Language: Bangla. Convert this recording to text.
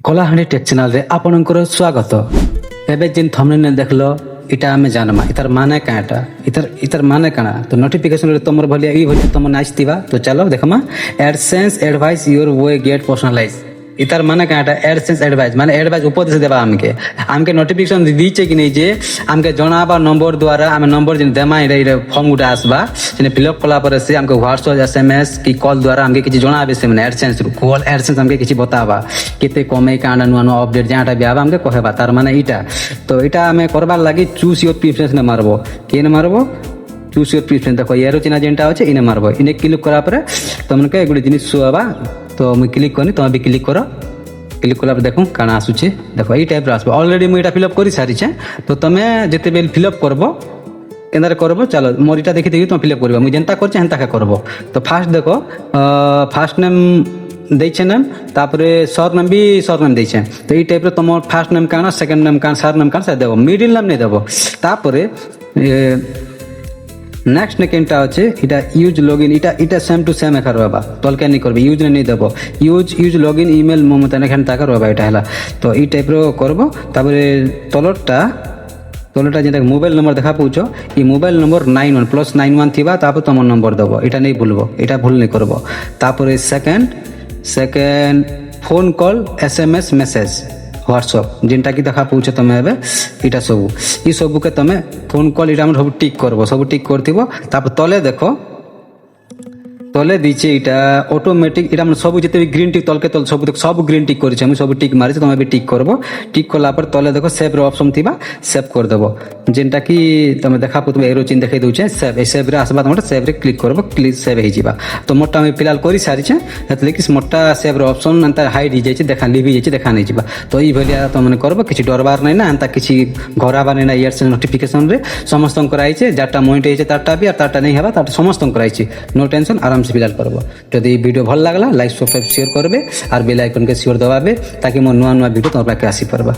କଳାହାଣ୍ଡି ଟେକ୍ ଚ୍ୟାନେଲରେ ଆପଣଙ୍କର ସ୍ୱାଗତ। ଏବେ ଯେନ୍ ଥମ୍ବନେଲ୍ ଦେଖଲ এটা আমি জানমা ইতার মানে কাঁটা ইতার মানে কাଣା তো নোটিফিকেশন তোমার ভলিয়া ই ভলিয়া তোমার নাচতিবা তো চলো দেখমা AdSense advise your way get personalise ইতার মানে কাঁটা অ্যাডসেন্স অ্যাডভাইস মানে অ্যাডভাইস উপদেশ দেবা আমকে নোটিফিকেশন দিয়েছে কি নেই যে আমকে জনাবা নম্বর দ্বারা আমি নম্বর যেন দেমা এটা ফর্ম গুটা আসবা সেটা ফিল আপ কলা পরে সে আমকে হোয়াটসঅ্যাপ এসএমএস কি কল দ্বারা আমকে কিছু জনাবে সে মানে অ্যাডসেন্স কল অ্যাডসেন্স আমকে কিছু বতাবা কেতে কমে কাঁটা নূয়া নূয়া অপডেট যাটা বি আবা আমকে কহেবা তার মানে ইটা তো এটা আমি করবার লাগি চুজ ইউর প্রিফারেন্স নে মারবো কেন মারবো চুজ ইউর প্রিফারেন্স দেখো এরো চিহ্ন যেটা আছে ইনে মারবো ইনে ক্লিক করা পরে তোমাকে এগুলি জিনিস শুয়াবা তো আমি ক্লিক করি তুমি বি ক্লিক কর ক্লিক কলা দেখো কাଣା আসুছে দেখো এই টাইপর আসবে অলরেডি মুই এটা ফিল আপ করে সারিছে তো তুমি যেতেবে ফিল আপ করবো কেন্দ্রে করবো চলো মোর এটা দেখি দেখি তুমি ফিল আপ করবা মুই যেনতা করছে হেনতাকে করবো তো ফার্স্ট দেখো ফার্স্ট নেম ଦେଇଛେ ନେମ୍ ତାପରେ ସର୍ ନେମ୍ ବି ସର୍ ନେମ୍ ଦେଇଛେ ତ ଏଇ ଟାଇପ୍ର ତୁମର ଫାର୍ଷ୍ଟ ନେମ୍ କାଣା ସେକେଣ୍ଡ ନେମ୍ କାଣା ସାର୍ ନେମ୍ କାଣା ସେ ଦେବ ମିଡିଲ୍ ନେମ୍ ନେଇ ଦେବ ତାପରେ নেক্সট নে কেনটা আছে এটা ইউজ লগইন এটা সেম টু সেম একা রহবা তলকে নি করবে ইউজ নেই দেব ইউজ লগইন ইমেল মমতা এখানে তাকা রহবা এটা হলা তো এই টাইপ্র করব তারপরে তলরটা যেটা মোবাইল নম্বর দেখা পাচ্ছ এই মোবাইল নম্বর 91 +91 থিবা তারপর তোমার নম্বর দেব এটা নেই ভুলবো এটা ভুল নেই করব তারপরে second phone call SMS message WhatsApp যেটা কি দেখা পাচ্ছ তুমি এবে এটা সবু এই সবুকে তুমি ফোন কল এটা আমি সব টিক করবো সবু টিক করথিব তারপর তলে দেখো তলে দিচ্ছে এটা অটোমেটিক এটা মানে সবু যেতে গ্রিন টিক তলকে তল সবু গ্রিন টিক করেছি আমি সবু টিক মারিছি তুমি এবে টিক করবো টিক করলা পর তলে দেখো সেভর অপশন থিবা সেভ করে দেবো যেটা কি তুমি দেখা তুমি এরো চিহ্ন দেখাই দৌছে সেভ এই সেভরে আসবা তোমার সেভরে ক্লিক করবো ক্লিক সেভ হয়ে যা তো মোটটা আমি ফিলহাল করে সারিছে সেতলে কি মোটটা সেভর অপশন এন্তা হাইড হয়ে যাইছে দেখা লিভ হয়ে যাইছে দেখা নেই যা তো এই ভলিয়া তুমি করবো কিছু ডরবার নাই না এন্তা কিছু ঘরাবার নাই না ইয়ারসেন্স নোটিফিকেশন রে সমস্ত করাইছে যারটা মনিট হয়েছে তারটা বি আর তারটা নেই হবা তারটা সমস্ত করাইছে নো টেনশন আরামসে ফিলহাল করবো যদি ভিডিও ভাল লাগলা লাইক সাবস্ক্রাইব শেয়ার করবে আর বেল আইকনকে শিওর দবাবে তাকে মোর নূয়া নূয়া ভিডিও তোমার পাখে আসি পারবা।